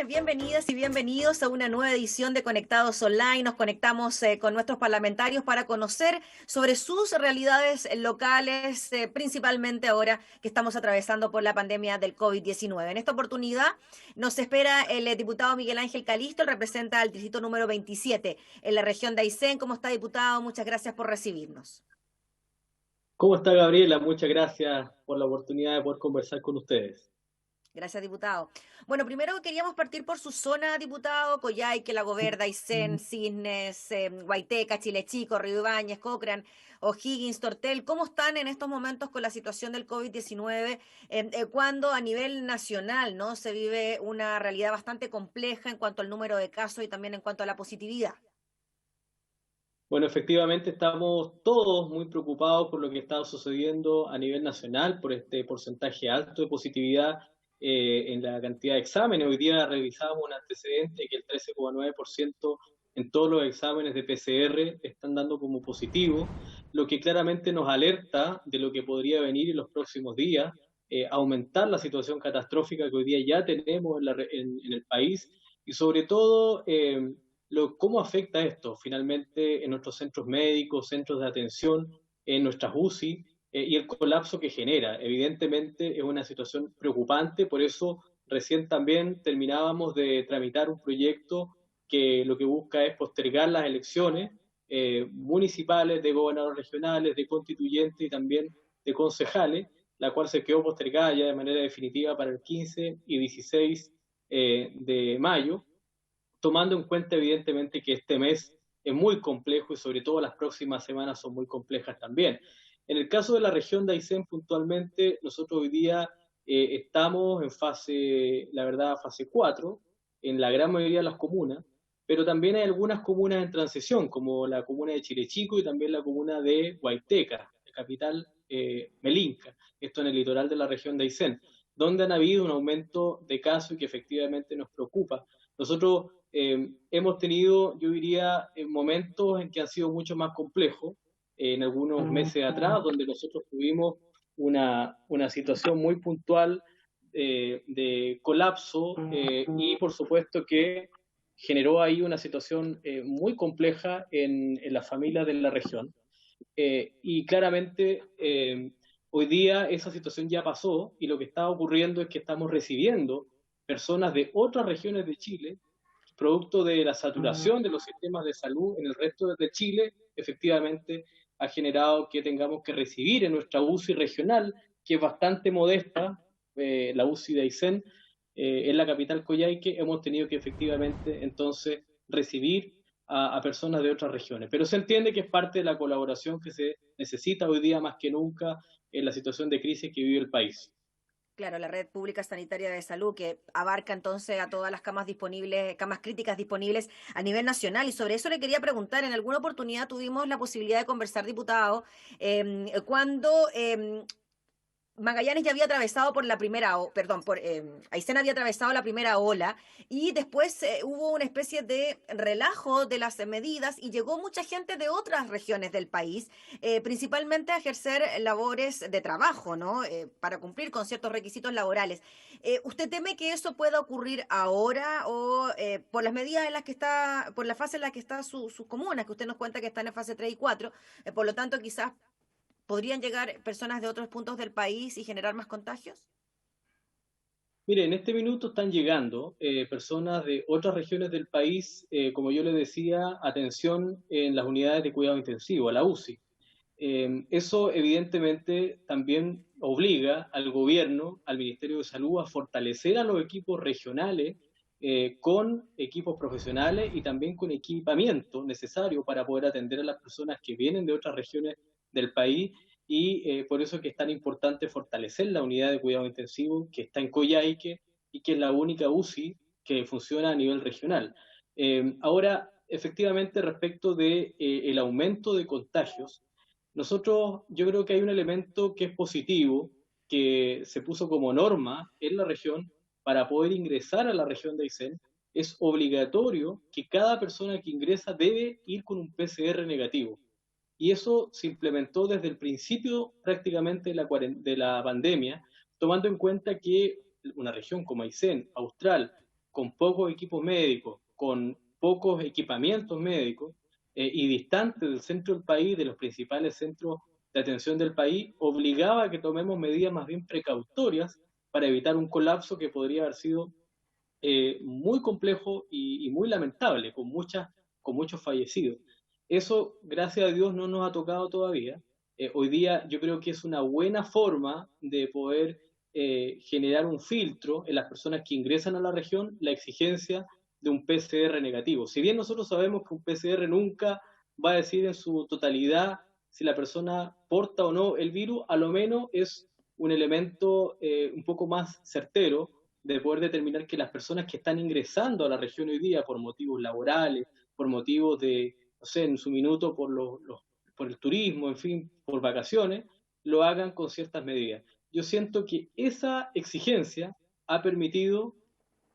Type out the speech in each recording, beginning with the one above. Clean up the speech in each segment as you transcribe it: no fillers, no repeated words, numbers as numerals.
Bienvenidas y bienvenidos a una nueva edición de Conectados Online. Nos conectamos con nuestros parlamentarios para conocer sobre sus realidades locales, principalmente ahora que estamos atravesando por la pandemia del COVID-19. En esta oportunidad nos espera el diputado Miguel Ángel Calisto, él representa al distrito número 27 en la región de Aysén. ¿Cómo está, diputado? Muchas gracias por recibirnos. ¿Cómo está Gabriela? Muchas gracias por la oportunidad de poder conversar con ustedes. Gracias, diputado. Bueno, primero queríamos partir por su zona, diputado: Coyhaique, Lago Verde, Aysén, Cisnes, Guaiteca, Chile Chico, Río Ibáñez, Cochrane, O'Higgins, Tortel. ¿Cómo están en estos momentos con la situación del COVID-19? Cuando a nivel nacional, ¿no?, se vive una realidad bastante compleja en cuanto al número de casos y también en cuanto a la positividad. Bueno, efectivamente estamos todos muy preocupados por lo que está sucediendo a nivel nacional, por este porcentaje alto de positividad en la cantidad de exámenes. Hoy día revisamos un antecedente que el 13,9% en todos los exámenes de PCR están dando como positivo, lo que claramente nos alerta de lo que podría venir en los próximos días, aumentar la situación catastrófica que hoy día ya tenemos en el país y sobre todo cómo afecta esto finalmente en nuestros centros médicos, centros de atención, en nuestras UCI y el colapso que genera. Evidentemente es una situación preocupante, por eso recién también terminábamos de tramitar un proyecto que lo que busca es postergar las elecciones municipales, de gobernadores regionales, de constituyentes y también de concejales, la cual se quedó postergada ya de manera definitiva para el 15 y 16 de mayo, tomando en cuenta evidentemente que este mes es muy complejo y sobre todo las próximas semanas son muy complejas también. En el caso de la región de Aysén puntualmente, nosotros hoy día estamos en fase, la verdad, fase 4 en la gran mayoría de las comunas, pero también hay algunas comunas en transición, como la comuna de Chilechico y también la comuna de Guaiteca, la capital Melinca, esto en el litoral de la región de Aysén, donde han habido un aumento de casos y que efectivamente nos preocupa. Nosotros hemos tenido, yo diría, momentos en que han sido mucho más complejos, en algunos meses atrás, donde nosotros tuvimos una situación muy puntual de colapso y por supuesto que generó ahí una situación muy compleja en las familias de la región. Y claramente hoy día esa situación ya pasó y lo que está ocurriendo es que estamos recibiendo personas de otras regiones de Chile producto de la saturación de los sistemas de salud en el resto de Chile, efectivamente ha generado que tengamos que recibir en nuestra UCI regional, que es bastante modesta, la UCI de Aysén, en la capital Coyhaique, hemos tenido que efectivamente entonces recibir a personas de otras regiones. Pero se entiende que es parte de la colaboración que se necesita hoy día más que nunca en la situación de crisis que vive el país. Claro, la red pública sanitaria de salud que abarca entonces a todas las camas disponibles, camas críticas disponibles a nivel nacional. Y sobre eso le quería preguntar: en alguna oportunidad tuvimos la posibilidad de conversar, diputado, cuando Magallanes ya había atravesado por la primera, perdón, Aysén había atravesado la primera ola, y después hubo una especie de relajo de las medidas y llegó mucha gente de otras regiones del país, principalmente a ejercer labores de trabajo, ¿no? Para cumplir con ciertos requisitos laborales. ¿Usted teme que eso pueda ocurrir ahora o por las medidas en las que está, por la fase en la que está sus comunas, que usted nos cuenta que están en fase 3 y 4, por lo tanto quizás podrían llegar personas de otros puntos del país y generar más contagios? Mire, en este minuto están llegando personas de otras regiones del país, como yo les decía, atención en las unidades de cuidado intensivo, la UCI. Eso evidentemente también obliga al gobierno, al Ministerio de Salud, a fortalecer a los equipos regionales con equipos profesionales y también con equipamiento necesario para poder atender a las personas que vienen de otras regiones del país y por eso es que es tan importante fortalecer la unidad de cuidado intensivo que está en Coyhaique y que es la única UCI que funciona a nivel regional. Ahora, efectivamente, respecto de el aumento de contagios, nosotros, yo creo que hay un elemento que es positivo, que se puso como norma en la región para poder ingresar a la región de Aysén. Es obligatorio que cada persona que ingresa debe ir con un PCR negativo. Y eso se implementó desde el principio prácticamente de la pandemia, tomando en cuenta que una región como Aysén, Austral, con pocos equipos médicos, con pocos equipamientos médicos y distante del centro del país, de los principales centros de atención del país, obligaba a que tomemos medidas más bien precautorias para evitar un colapso que podría haber sido muy complejo y muy lamentable, con muchos fallecidos. Eso, gracias a Dios, no nos ha tocado todavía. Hoy día yo creo que es una buena forma de poder generar un filtro en las personas que ingresan a la región, la exigencia de un PCR negativo. Si bien nosotros sabemos que un PCR nunca va a decir en su totalidad si la persona porta o no el virus, a lo menos es un elemento un poco más certero de poder determinar que las personas que están ingresando a la región hoy día por motivos laborales, por motivos de, no sé, en su minuto por el turismo, en fin, por vacaciones, lo hagan con ciertas medidas. Yo siento que esa exigencia ha permitido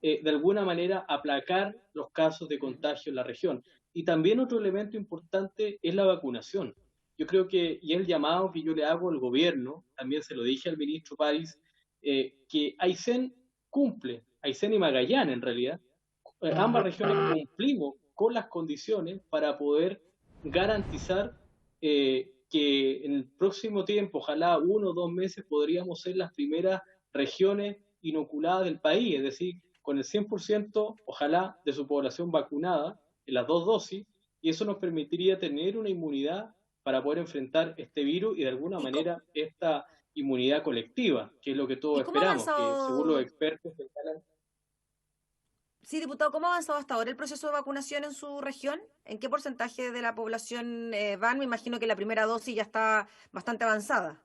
de alguna manera aplacar los casos de contagio en la región. Y también otro elemento importante es la vacunación. Yo creo que, y el llamado que yo le hago al gobierno, también se lo dije al ministro París, que Aysén cumple, Aysén y Magallanes en realidad, ambas regiones cumplimos con las condiciones para poder garantizar que en el próximo tiempo, ojalá 1 o 2 meses, podríamos ser las primeras regiones inoculadas del país, es decir, con el 100%, ojalá, de su población vacunada en las 2 dosis, y eso nos permitiría tener una inmunidad para poder enfrentar este virus y de alguna ¿Y manera esta inmunidad colectiva, que es lo que todos cómo ha esperamos, que según los avanzado, expertos sí, diputado, cómo ha avanzado hasta ahora el proceso de vacunación en su región? ¿En qué porcentaje de la población van? Me imagino que la primera dosis ya está bastante avanzada.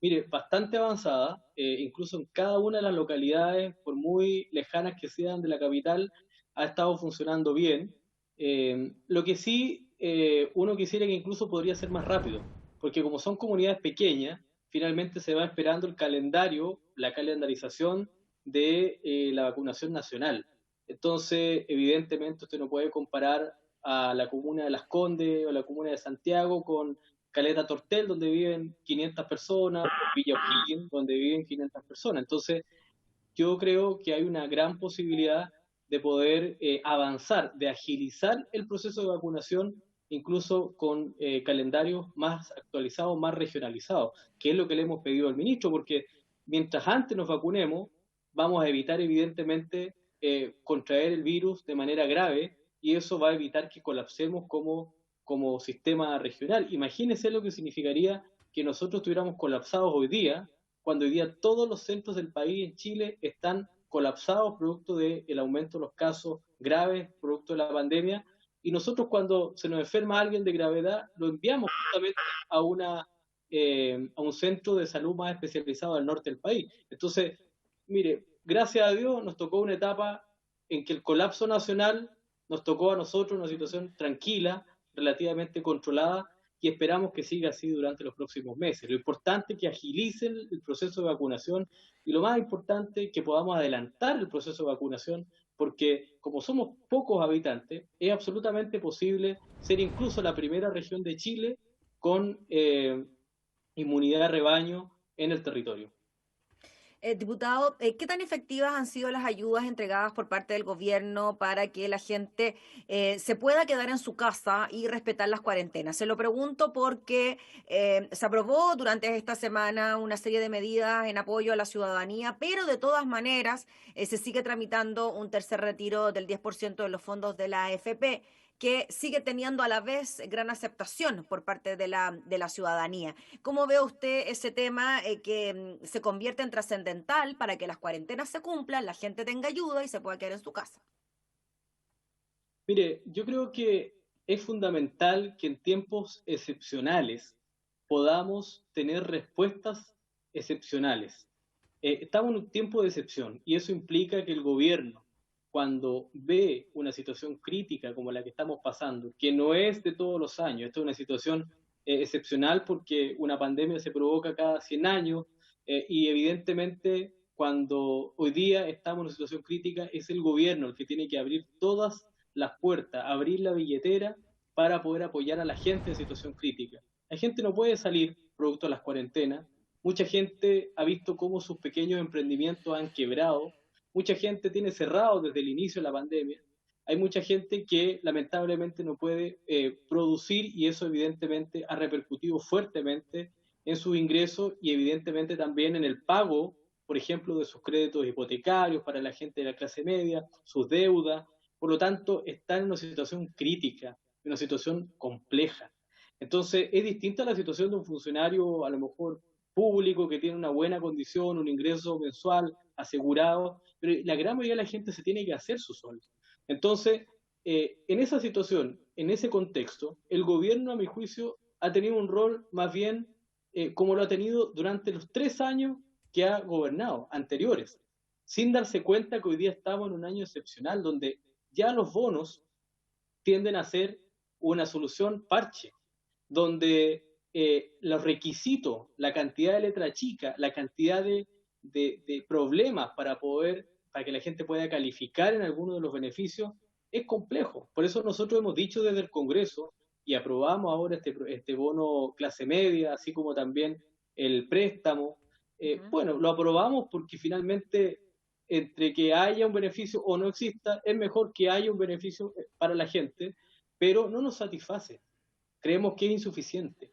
mire, bastante avanzada, incluso en cada una de las localidades, por muy lejanas que sean de la capital, ha estado funcionando bien. Lo que sí, uno quisiera que incluso podría ser más rápido, porque como son comunidades pequeñas, finalmente se va esperando el calendario, la calendarización de la vacunación nacional. Entonces, evidentemente, usted no puede comparar a la comuna de Las Condes o la comuna de Santiago con Caleta Tortel, donde viven 500 personas, Villa O'Higgins, donde viven 500 personas. Entonces, yo creo que hay una gran posibilidad de poder avanzar, de agilizar el proceso de vacunación, incluso con calendarios más actualizados, más regionalizados, que es lo que le hemos pedido al ministro, porque mientras antes nos vacunemos, vamos a evitar evidentemente contraer el virus de manera grave y eso va a evitar que colapsemos como sistema regional. Imagínense lo que significaría que nosotros estuviéramos colapsados hoy día, cuando hoy día todos los centros del país en Chile están colapsados producto del aumento de los casos graves, producto de la pandemia, y nosotros cuando se nos enferma alguien de gravedad, lo enviamos justamente a un centro de salud más especializado al norte del país. Entonces, mire, gracias a Dios nos tocó una etapa en que el colapso nacional nos tocó a nosotros una situación tranquila, relativamente controlada, y esperamos que siga así durante los próximos meses. Lo importante es que agilicen el proceso de vacunación y lo más importante es que podamos adelantar el proceso de vacunación porque como somos pocos habitantes, es absolutamente posible ser incluso la primera región de Chile con inmunidad de rebaño en el territorio. Diputado, ¿qué tan efectivas han sido las ayudas entregadas por parte del gobierno para que la gente se pueda quedar en su casa y respetar las cuarentenas? Se lo pregunto porque se aprobó durante esta semana una serie de medidas en apoyo a la ciudadanía, pero de todas maneras se sigue tramitando un tercer retiro del 10% de los fondos de la AFP que sigue teniendo a la vez gran aceptación por parte de la ciudadanía. ¿Cómo ve usted ese tema que se convierte en trascendental para que las cuarentenas se cumplan, la gente tenga ayuda y se pueda quedar en su casa? Mire, yo creo que es fundamental que en tiempos excepcionales podamos tener respuestas excepcionales. Estamos en un tiempo de excepción y eso implica que el gobierno, cuando ve una situación crítica como la que estamos pasando, que no es de todos los años, esta es una situación excepcional porque una pandemia se provoca cada 100 años y evidentemente cuando hoy día estamos en una situación crítica es el gobierno el que tiene que abrir todas las puertas, abrir la billetera para poder apoyar a la gente en situación crítica. La gente no puede salir producto de las cuarentenas, mucha gente ha visto cómo sus pequeños emprendimientos han quebrado, mucha gente tiene cerrado desde el inicio de la pandemia, hay mucha gente que lamentablemente no puede producir y eso evidentemente ha repercutido fuertemente en sus ingresos y evidentemente también en el pago, por ejemplo, de sus créditos hipotecarios para la gente de la clase media, sus deudas. Por lo tanto, están en una situación crítica, en una situación compleja. Entonces, es distinta a la situación de un funcionario, a lo mejor público, que tiene una buena condición, un ingreso mensual asegurado, pero la gran mayoría de la gente se tiene que hacer su sueldo. Entonces, en esa situación, en ese contexto, el gobierno, a mi juicio, ha tenido un rol más bien como lo ha tenido durante los 3 años que ha gobernado, anteriores, sin darse cuenta que hoy día estamos en un año excepcional, donde ya los bonos tienden a ser una solución parche, donde los requisitos, la cantidad de letra chica, la cantidad de problemas para que la gente pueda calificar en alguno de los beneficios, es complejo. Por eso nosotros hemos dicho desde el Congreso y aprobamos ahora este bono clase media, así como también el préstamo. Bueno, lo aprobamos porque finalmente entre que haya un beneficio o no exista, es mejor que haya un beneficio para la gente, pero no nos satisface. Creemos que es insuficiente.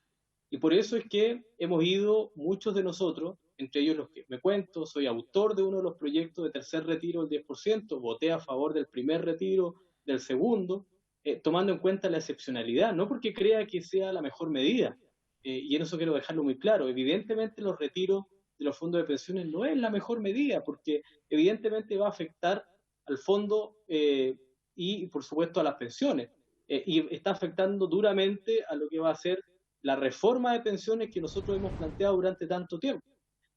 Y por eso es que hemos ido, muchos de nosotros, entre ellos los que me cuento, soy autor de uno de los proyectos de tercer retiro del 10%, voté a favor del primer retiro, del segundo, tomando en cuenta la excepcionalidad, no porque crea que sea la mejor medida, y en eso quiero dejarlo muy claro. Evidentemente los retiros de los fondos de pensiones no es la mejor medida, porque evidentemente va a afectar al fondo y por supuesto a las pensiones, y está afectando duramente a lo que va a ser la reforma de pensiones que nosotros hemos planteado durante tanto tiempo.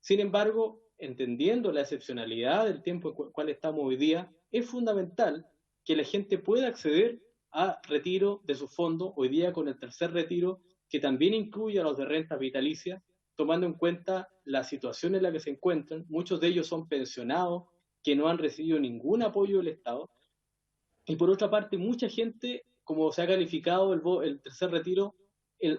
Sin embargo, entendiendo la excepcionalidad del tiempo en el cual estamos hoy día, es fundamental que la gente pueda acceder a retiro de sus fondos, hoy día con el tercer retiro, que también incluye a los de renta vitalicia, tomando en cuenta la situación en la que se encuentran. Muchos de ellos son pensionados que no han recibido ningún apoyo del Estado. Y por otra parte, mucha gente, como se ha calificado el tercer retiro,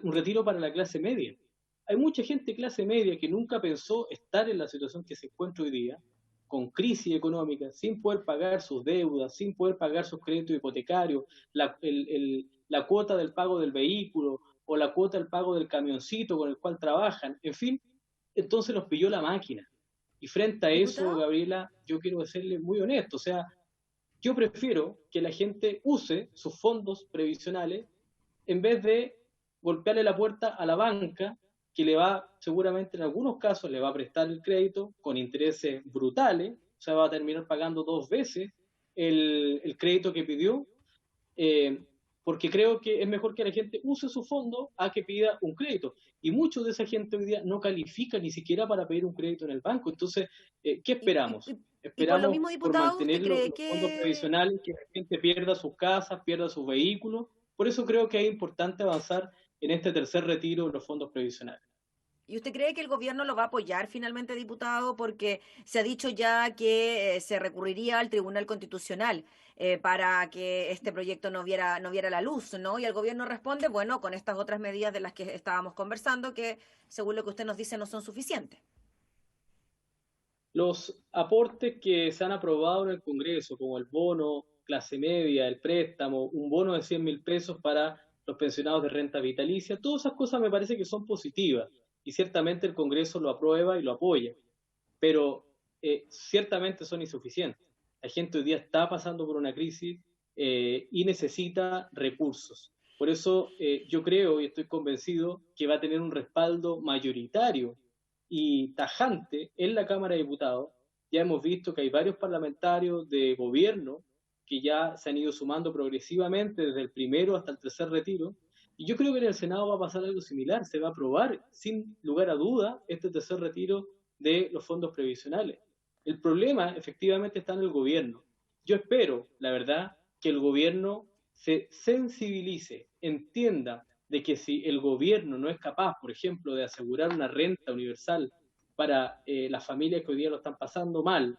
un retiro para la clase media. Hay mucha gente de clase media que nunca pensó estar en la situación que se encuentra hoy día, con crisis económica, sin poder pagar sus deudas, sin poder pagar sus créditos hipotecarios, la cuota del pago del vehículo o la cuota del pago del camioncito con el cual trabajan, en fin, entonces los pilló la máquina. Y frente a eso, Diputado, Gabriela, yo quiero serle muy honesto, o sea, yo prefiero que la gente use sus fondos previsionales en vez de golpearle la puerta a la banca que le va, seguramente en algunos casos, le va a prestar el crédito con intereses brutales, o sea, va a terminar pagando 2 veces el crédito que pidió, eh, porque creo que es mejor que la gente use su fondo a que pida un crédito. Y muchos de esa gente hoy día no califica ni siquiera para pedir un crédito en el banco. Entonces, ¿qué y, y- esperamos? y- y por lo Esperamos mismo, por diputado, ¿usted mantener cree los fondos que previsionales, que la gente pierda sus casas, pierda sus vehículos. Por eso creo que es importante avanzar en este tercer retiro de los fondos previsionales. ¿Y usted cree que el gobierno lo va a apoyar finalmente, diputado? Porque se ha dicho ya que se recurriría al Tribunal Constitucional para que este proyecto no viera la luz, ¿no? Y el gobierno responde, bueno, con estas otras medidas de las que estábamos conversando, que según lo que usted nos dice no son suficientes. Los aportes que se han aprobado en el Congreso, como el bono clase media, el préstamo, un bono de 100.000 pesos para los pensionados de renta vitalicia, todas esas cosas me parece que son positivas y ciertamente el Congreso lo aprueba y lo apoya, pero ciertamente son insuficientes. La gente hoy día está pasando por una crisis y necesita recursos. Por eso yo creo y estoy convencido que va a tener un respaldo mayoritario y tajante en la Cámara de Diputados. Ya hemos visto que hay varios parlamentarios de gobierno que ya se han ido sumando progresivamente desde el primero hasta el tercer retiro. Y yo creo que en el Senado va a pasar algo similar. Se va a aprobar, sin lugar a duda, este tercer retiro de los fondos previsionales. El problema, efectivamente, está en el gobierno. Yo espero, la verdad, que el gobierno se sensibilice, entienda de que si el gobierno no es capaz, por ejemplo, de asegurar una renta universal para las familias que hoy día lo están pasando mal,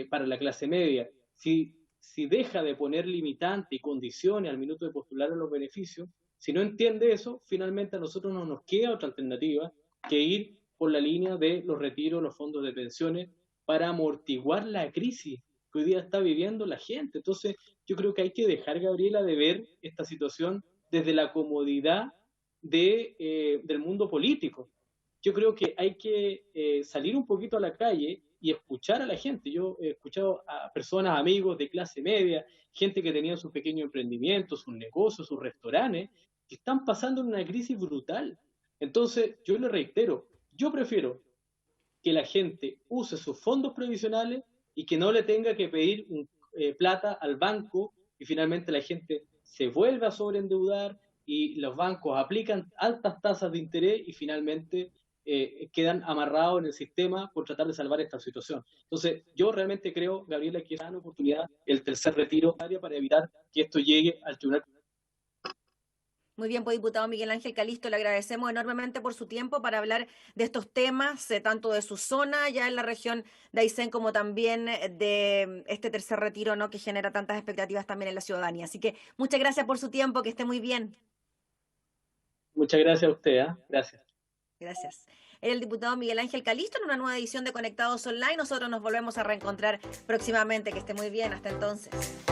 para la clase media, si deja de poner limitantes y condiciones al minuto de postular a los beneficios, si no entiende eso, finalmente a nosotros no nos queda otra alternativa que ir por la línea de los retiros, los fondos de pensiones, para amortiguar la crisis que hoy día está viviendo la gente. Entonces, yo creo que hay que dejar, Gabriela, de ver esta situación desde la comodidad del mundo político. Yo creo que hay que salir un poquito a la calle y escuchar a la gente. Yo he escuchado a personas, amigos de clase media, gente que tenía sus pequeños emprendimientos, sus negocios, sus restaurantes, que están pasando en una crisis brutal. Entonces, yo le reitero, yo prefiero que la gente use sus fondos previsionales y que no le tenga que pedir plata al banco y finalmente la gente se vuelve a sobreendeudar y los bancos aplican altas tasas de interés y finalmente quedan amarrados en el sistema por tratar de salvar esta situación. Entonces, yo realmente creo, Gabriela, que es una oportunidad el tercer retiro para evitar que esto llegue al Tribunal. Muy bien, pues diputado Miguel Ángel Calisto, le agradecemos enormemente por su tiempo para hablar de estos temas, tanto de su zona ya en la región de Aysén como también de este tercer retiro, ¿no?, que genera tantas expectativas también en la ciudadanía. Así que muchas gracias por su tiempo, que esté muy bien. Muchas gracias a usted, ¿eh? Gracias. Gracias. Era el diputado Miguel Ángel Calisto en una nueva edición de Conectados Online. Nosotros nos volvemos a reencontrar próximamente. Que esté muy bien. Hasta entonces.